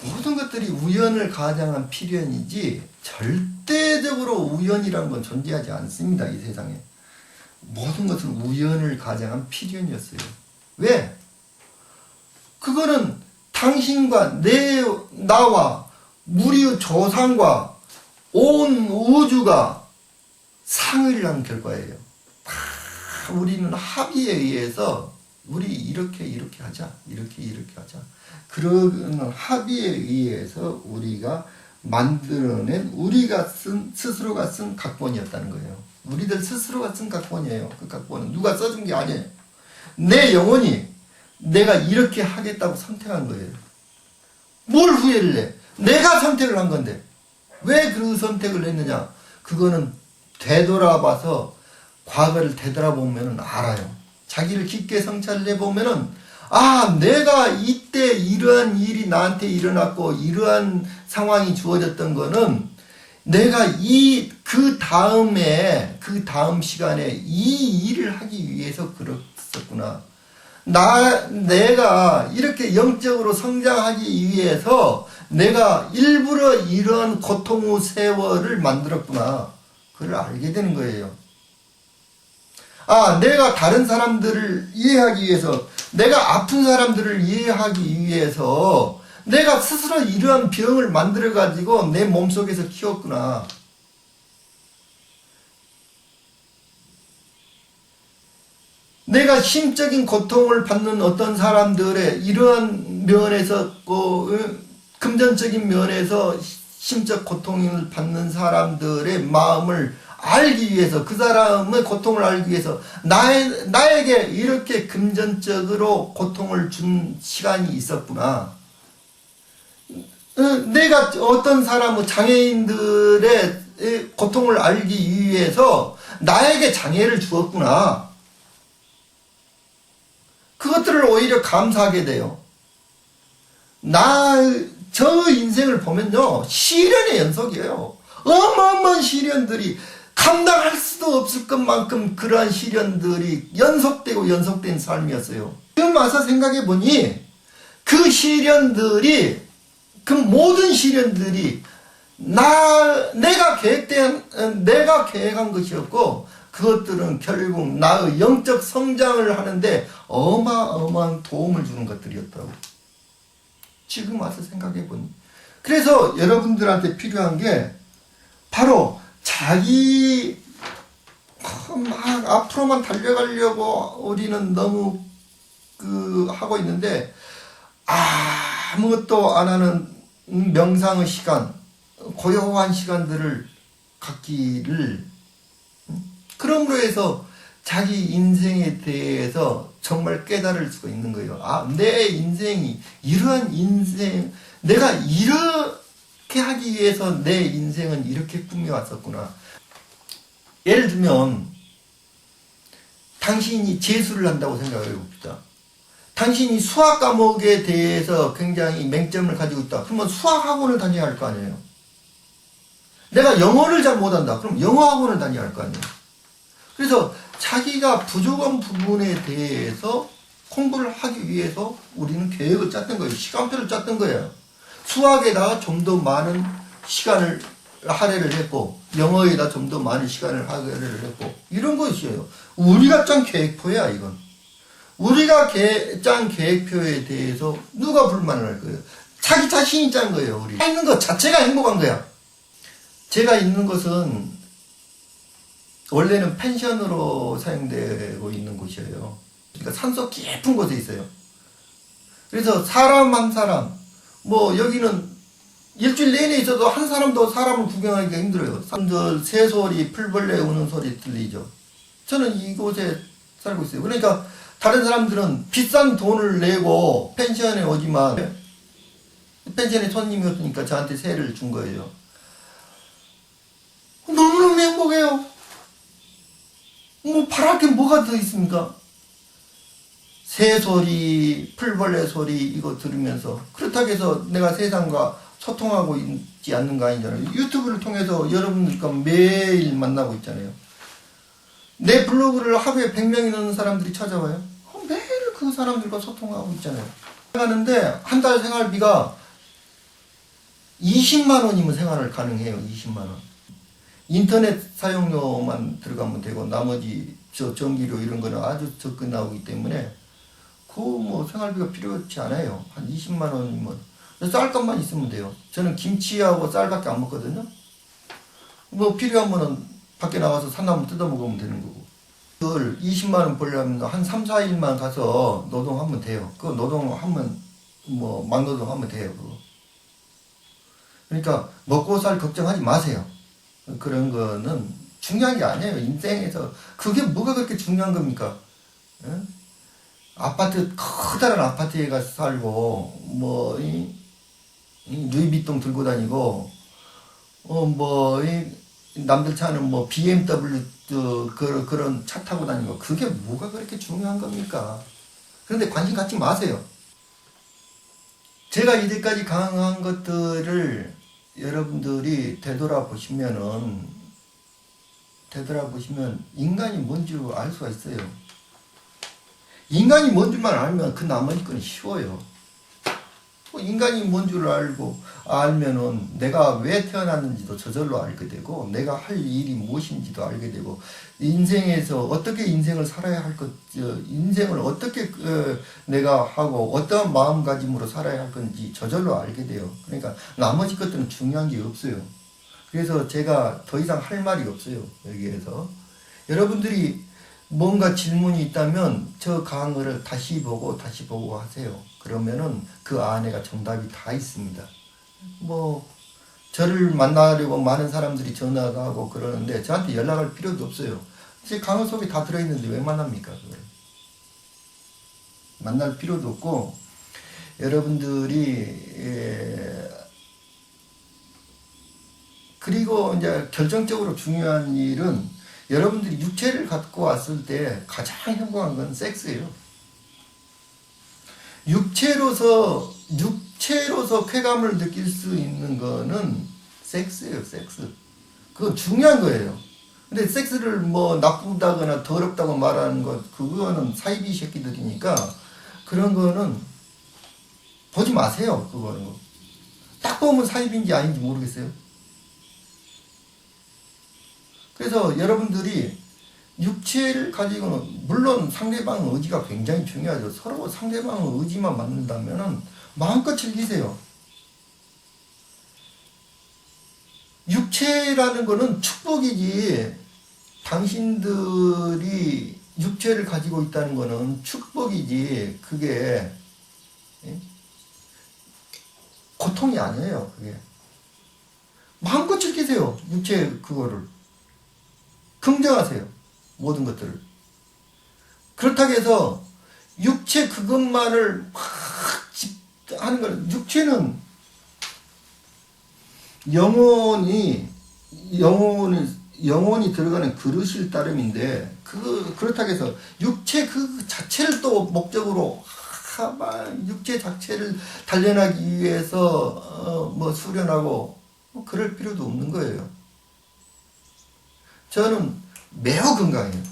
모든 것들이 우연을 가장한 필연이지 절대적으로 우연이라는 건 존재하지 않습니다. 이 세상에. 모든 것은 우연을 가장한 필연이었어요. 왜? 그거는 당신과 나와 우리의 조상과 온 우주가 상의를 한 결과예요. 우리는 합의에 의해서 우리 이렇게 하자, 이렇게 하자. 그런 합의에 의해서 우리가 만들어낸 스스로가 쓴 각본이었다는 거예요. 우리들 스스로가 쓴 각본이에요. 그 각본은 누가 써준 게 아니에요. 내 영혼이 내가 이렇게 하겠다고 선택한 거예요. 뭘 후회를 해? 내가 선택을 한 건데 왜 그 선택을 했느냐? 그거는 되돌아봐서 과거를 되돌아보면 알아요. 자기를 깊게 성찰을 해보면은 내가 이때 이러한 일이 나한테 일어났고 이러한 상황이 주어졌던 거는 내가 그 다음 시간에 이 일을 하기 위해서 그랬었구나. 내가 이렇게 영적으로 성장하기 위해서 내가 일부러 이런 고통의 세월을 만들었구나. 그걸 알게 되는 거예요. 내가 다른 사람들을 이해하기 위해서, 내가 아픈 사람들을 이해하기 위해서 내가 스스로 이러한 병을 만들어가지고 내 몸속에서 키웠구나. 내가 심적인 고통을 받는 어떤 사람들의 이러한 면에서 금전적인 면에서 심적 고통을 받는 사람들의 마음을 알기 위해서, 그 사람의 고통을 알기 위해서 나에게 이렇게 금전적으로 고통을 준 시간이 있었구나. 내가 어떤 사람의 장애인들의 고통을 알기 위해서 나에게 장애를 주었구나. 그것들을 오히려 감사하게 돼요. 저 인생을 보면요, 시련의 연속이에요. 어마어마한 시련들이 감당할 수도 없을 것만큼 그러한 시련들이 연속된 삶이었어요. 지금 와서 생각해 보니 그 모든 시련들이 내가 계획한 것이었고, 그것들은 결국 나의 영적 성장을 하는데 어마어마한 도움을 주는 것들이었다고. 지금 와서 생각해 보니. 그래서 여러분들한테 필요한 게 바로 자기 막 앞으로만 달려가려고 우리는 너무 하고 있는데, 아무것도 안 하는 명상의 시간, 고요한 시간들을 갖기를, 그럼으로 해서 자기 인생에 대해서 정말 깨달을 수가 있는 거예요. 내 인생이 이러한 인생, 내가 이렇게 하기 위해서 내 인생은 이렇게 꾸며왔었구나. 예를 들면 당신이 재수를 한다고 생각해 봅시다. 당신이 수학 과목에 대해서 굉장히 맹점을 가지고 있다. 그러면 수학학원을 다녀야 할 거 아니에요. 내가 영어를 잘 못한다. 그럼 영어학원을 다녀야 할 거 아니에요. 그래서 자기가 부족한 부분에 대해서 공부를 하기 위해서 우리는 계획을 짰던 거예요. 시간표를 짰던 거예요. 수학에다가 좀 더 많은 시간을 할애를 했고, 영어에다 좀 더 많은 시간을 할애를 했고, 이런 것이에요. 우리가 짠 계획표야, 이건. 우리가 짠 계획표에 대해서 누가 불만을 할 거예요? 자기 자신이 짠 거예요, 우리. 있는 것 자체가 행복한 거야. 제가 있는 것은 원래는 펜션으로 사용되고 있는 곳이에요. 그러니까 산속 깊은 곳에 있어요. 그래서 사람 한 사람, 여기는 일주일 내내 있어도 한 사람도 사람을 구경하기가 힘들어요. 사람들 새소리, 풀벌레 우는 소리 들리죠. 저는 이곳에 살고 있어요. 그러니까 다른 사람들은 비싼 돈을 내고 펜션에 오지만 펜션에 손님이 없으니까 저한테 세를 준 거예요. 너무너무 행복해요. 바랄 게 뭐가 더 있습니까? 새소리, 풀벌레 소리 이거 들으면서, 그렇다고 해서 내가 세상과 소통하고 있지 않는 거 아니잖아요. 유튜브를 통해서 여러분들과 매일 만나고 있잖아요. 내 블로그를 하루에 100명이 넘는 사람들이 찾아와요. 매일 그 사람들과 소통하고 있잖아요. 하는데 한 달 생활비가 20만 원이면 생활을 가능해요. 20만 원. 인터넷 사용료만 들어가면 되고 나머지 전기료 이런 거는 아주 적게 나오기 때문에 생활비가 필요치 않아요. 한 20만 원이면 쌀값만 있으면 돼요. 저는 김치하고 쌀밖에 안 먹거든요. 필요하면은 밖에 나가서 산나물 뜯어 먹으면 되는 거고. 그걸 20만 원 벌려면 한 3, 4일만 가서 노동하면 돼요. 그거 노동하면 막노동하면 돼요. 그거. 그러니까 먹고 살 걱정하지 마세요. 그런 거는 중요한 게 아니에요. 인생에서 그게 뭐가 그렇게 중요한 겁니까? 예? 아파트 커다란 아파트에 가서 살고 이 루이비통 들고 다니고 남들 차는 뭐 BMW 그런 차 타고 다니고 그게 뭐가 그렇게 중요한 겁니까? 그런데 관심 갖지 마세요. 제가 이제까지 강한 것들을 여러분들이 되돌아보시면 인간이 뭔 줄 알 수가 있어요. 인간이 뭔 줄만 알면 그 나머지 건 쉬워요. 인간이 뭔 줄 알면은 내가 왜 태어났는지도 저절로 알게 되고, 내가 할 일이 무엇인지도 알게 되고, 인생에서 어떻게 인생을 살아야 할 것, 인생을 어떻게 내가 하고 어떠한 마음가짐으로 살아야 할 건지 저절로 알게 돼요. 그러니까 나머지 것들은 중요한 게 없어요. 그래서 제가 더 이상 할 말이 없어요. 여기에서 여러분들이 뭔가 질문이 있다면 저 강의를 다시 보고 하세요. 그러면은 그 안에가 정답이 다 있습니다. 저를 만나려고 많은 사람들이 전화가 하고 그러는데 저한테 연락할 필요도 없어요. 제 강의 속에 다 들어있는데 왜 만납니까? 그걸. 만날 필요도 없고, 여러분들이 그리고 이제 결정적으로 중요한 일은 여러분들이 육체를 갖고 왔을 때 가장 행복한 건 섹스예요. 육체로서 쾌감을 느낄 수 있는 거는 섹스예요, 섹스. 그건 중요한 거예요. 근데 섹스를 나쁘다거나 더럽다고 말하는 것, 그거는 사이비 새끼들이니까 그런 거는 보지 마세요, 그거는. 딱 보면 사이비인지 아닌지 모르겠어요. 그래서 여러분들이 육체를 가지고는, 물론 상대방의 의지가 굉장히 중요하죠. 서로 상대방의 의지만 맞는다면 마음껏 즐기세요. 육체라는 거는 축복이지, 당신들이 육체를 가지고 있다는 거는 축복이지, 그게 고통이 아니에요. 그게 마음껏 즐기세요. 육체 그거를 긍정하세요. 모든 것들을. 그렇다고 해서 육체 그것만을 막 하는 걸, 육체는 영혼이 들어가는 그릇일 따름인데, 그렇다고 해서 육체 그 자체를 또 목적으로 육체 자체를 단련하기 위해서 수련하고 그럴 필요도 없는 거예요. 저는 매우 건강해요.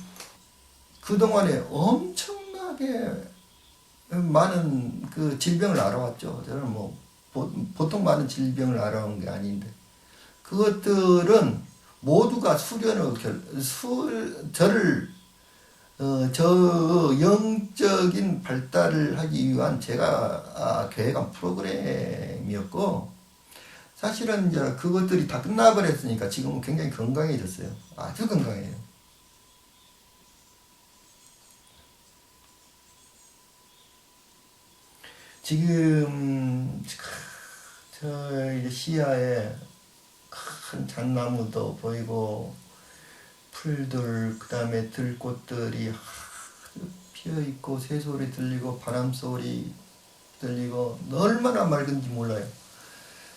그동안에 엄청나게 많은 그 질병을 알아왔죠. 저는 보통 많은 질병을 알아온 게 아닌데, 그것들은 모두가 저 영적인 발달을 하기 위한 제가 계획한 프로그램이었고, 사실은 이제 그것들이 다 끝나버렸으니까 지금은 굉장히 건강해졌어요. 아주 건강해요. 지금 저 이제 시야에 큰 잣나무도 보이고, 풀들, 그 다음에 들꽃들이 피어있고, 새소리 들리고, 바람소리 들리고, 얼마나 맑은지 몰라요.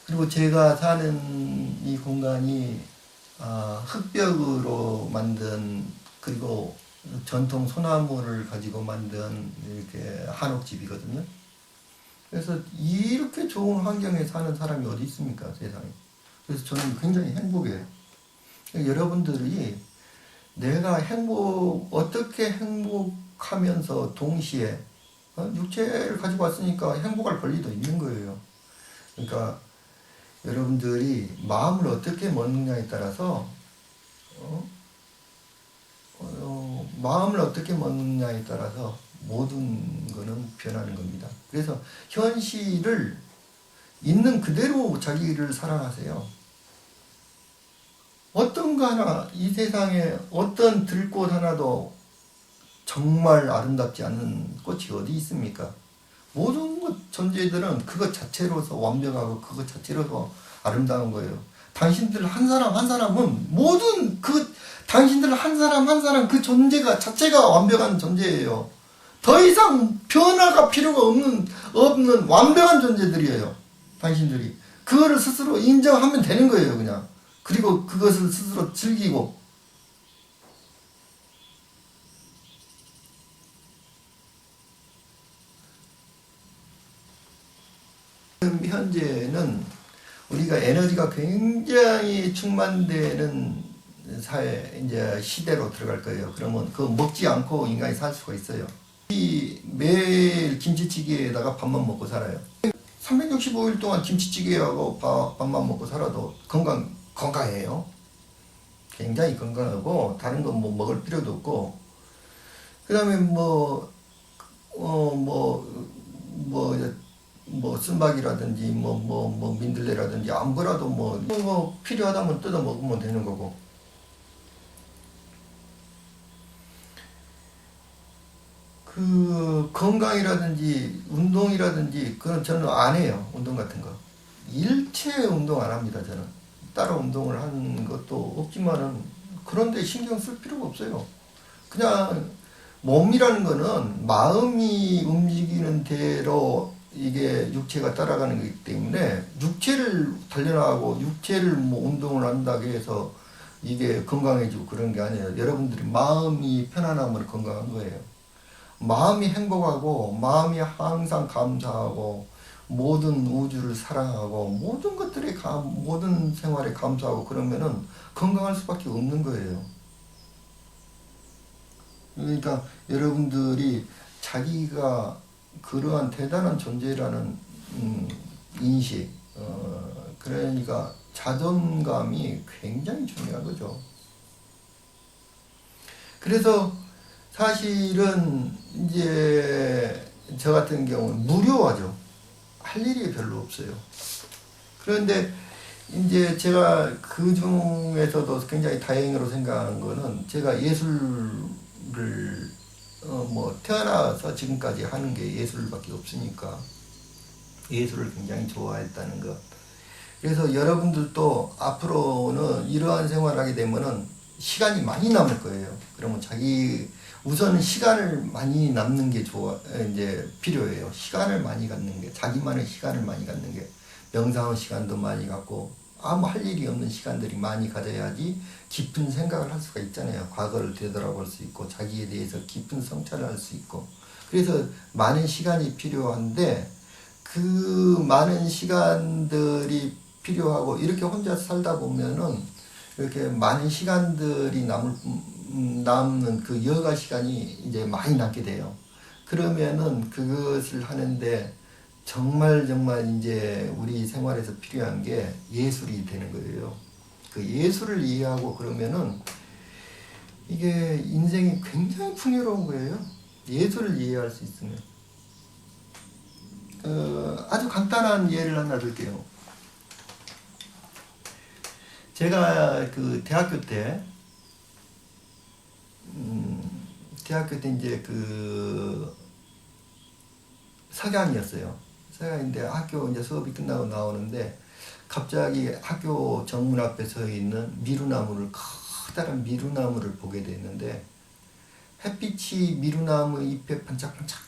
그리고 제가 사는 이 공간이 흙벽으로 만든, 그리고 전통 소나무를 가지고 만든 이렇게 한옥집이거든요. 그래서 이렇게 좋은 환경에 사는 사람이 어디 있습니까, 세상에. 그래서 저는 굉장히 행복해요. 여러분들이 내가 어떻게 행복하면서 동시에 육체를 가지고 왔으니까 행복할 권리도 있는 거예요. 그러니까 여러분들이 마음을 어떻게 먹느냐에 따라서 모든 거는 변하는 겁니다. 그래서 현실을 있는 그대로 자기를 사랑하세요. 어떤 거 하나, 이 세상에 어떤 들꽃 하나도 정말 아름답지 않은 꽃이 어디 있습니까? 모든 것 존재들은 그것 자체로서 완벽하고 그것 자체로서 아름다운 거예요. 당신들 한 사람 한 사람은 모든 그 당신들 한 사람 한 사람 그 존재가 자체가 완벽한 존재예요. 더 이상 변화가 필요가 없는 완벽한 존재들이에요. 당신들이. 그거를 스스로 인정하면 되는 거예요, 그냥. 그리고 그것을 스스로 즐기고. 현재는 우리가 에너지가 굉장히 충만되는 사회, 이제 시대로 들어갈 거예요. 그러면 그거 먹지 않고 인간이 살 수가 있어요. 매일 김치찌개에다가 밥만 먹고 살아요. 365일 동안 김치찌개하고 밥만 먹고 살아도 건강해요. 굉장히 건강하고, 다른 건 뭐 먹을 필요도 없고, 그 다음에 쓴박이라든지, 민들레라든지, 아무거라도 필요하다면 뜯어 먹으면 되는 거고. 그, 건강이라든지, 운동이라든지, 그건 저는 안 해요. 운동 같은 거. 일체 운동 안 합니다, 저는. 따로 운동을 하는 것도 없지만은, 그런데 신경 쓸 필요가 없어요. 그냥, 몸이라는 거는 마음이 움직이는 대로 이게 육체가 따라가는 거기 때문에, 육체를 단련하고 육체를 운동을 한다고 해서 이게 건강해지고 그런 게 아니에요. 여러분들이 마음이 편안하면 건강한 거예요. 마음이 행복하고, 마음이 항상 감사하고, 모든 우주를 사랑하고, 모든 것들에 모든 생활에 감사하고 그러면은 건강할 수밖에 없는 거예요. 그러니까 여러분들이 자기가 그러한 대단한 존재라는 인식, 그러니까 자존감이 굉장히 중요한 거죠. 그래서 사실은 이제 저 같은 경우는 무료하죠. 할 일이 별로 없어요. 그런데 이제 제가 그 중에서도 굉장히 다행으로 생각한 거는, 제가 예술을 태어나서 지금까지 하는 게 예술밖에 없으니까 예술을 굉장히 좋아했다는 것. 그래서 여러분들도 앞으로는 이러한 생활을 하게 되면은 시간이 많이 남을 거예요. 그러면 우선은 시간을 많이 남는 게 이제 필요해요. 시간을 많이 갖는 게, 자기만의 시간을 많이 갖는 게, 명상의 시간도 많이 갖고, 아무 할 일이 없는 시간들이 많이 가져야지 깊은 생각을 할 수가 있잖아요. 과거를 되돌아볼 수 있고, 자기에 대해서 깊은 성찰을 할 수 있고. 그래서 많은 시간이 필요한데, 그 많은 시간들이 필요하고, 이렇게 혼자 살다 보면은 이렇게 많은 시간들이 남는 그 여가 시간이 이제 많이 남게 돼요. 그러면은 그것을 하는데 정말 이제 우리 생활에서 필요한 게 예술이 되는 거예요. 그 예술을 이해하고 그러면은 이게 인생이 굉장히 풍요로운 거예요. 예술을 이해할 수 있으면. 아주 간단한 예를 하나 들게요. 제가 그 대학교 때 이제 그 석양이었어요. 석양인데 학교 이제 수업이 끝나고 나오는데, 갑자기 학교 정문 앞에 서 있는 커다란 미루나무를 보게 됐는데, 햇빛이 미루나무 잎에 반짝반짝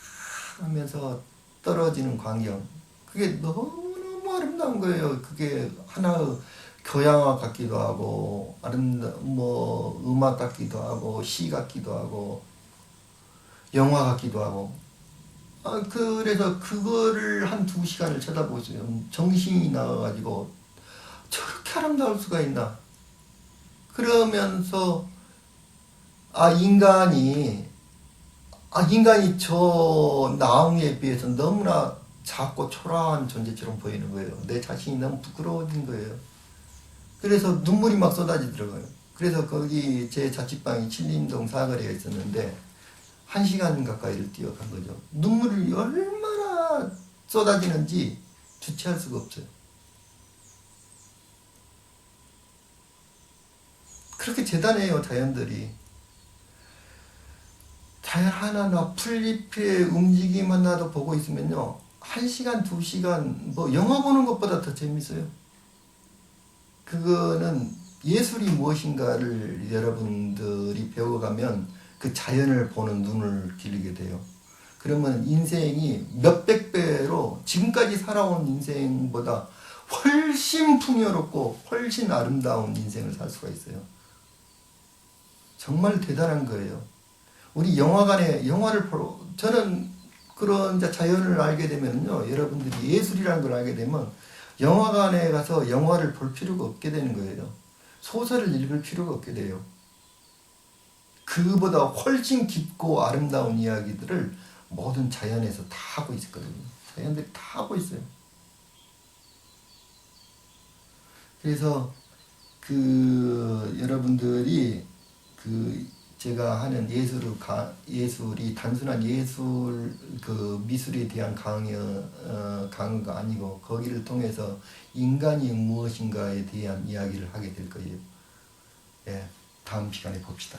하면서 떨어지는 광경, 그게 너무너무 아름다운 거예요. 그게 하나의 교양화 같기도 하고, 음악 같기도 하고, 시 같기도 하고, 영화 같기도 하고. 그래서 그거를 한 2시간을 쳐다보세요. 정신이 나와가지고, 저렇게 아름다울 수가 있나. 그러면서, 인간이 저 나무에 비해서 너무나 작고 초라한 존재처럼 보이는 거예요. 내 자신이 너무 부끄러워진 거예요. 그래서 눈물이 막 쏟아지더라고요. 그래서 거기 제 자취방이 신림동 사거리에 있었는데 1시간 가까이를 뛰어간 거죠. 눈물이 얼마나 쏟아지는지 주체할 수가 없어요. 그렇게 대단해요, 자연들이. 자연 하나하나 풀잎의 움직임 하나도 보고 있으면요, 1시간, 2시간, 영화 보는 것보다 더 재밌어요. 그거는 예술이 무엇인가를 여러분들이 배워가면 그 자연을 보는 눈을 기르게 돼요. 그러면 인생이 몇백 배로 지금까지 살아온 인생보다 훨씬 풍요롭고 훨씬 아름다운 인생을 살 수가 있어요. 정말 대단한 거예요. 우리 영화관에 영화를 보러, 저는 그런 이제 자연을 알게 되면요, 여러분들이 예술이라는 걸 알게 되면 영화관에 가서 영화를 볼 필요가 없게 되는 거예요. 소설을 읽을 필요가 없게 돼요. 그보다 훨씬 깊고 아름다운 이야기들을 모든 자연에서 다 하고 있거든요. 자연들이 다 하고 있어요. 그래서 여러분들이 제가 하는 예술이 단순한 예술 미술에 대한 강의가 아니고 거기를 통해서 인간이 무엇인가에 대한 이야기를 하게 될 거예요. 예, 다음 시간에 봅시다.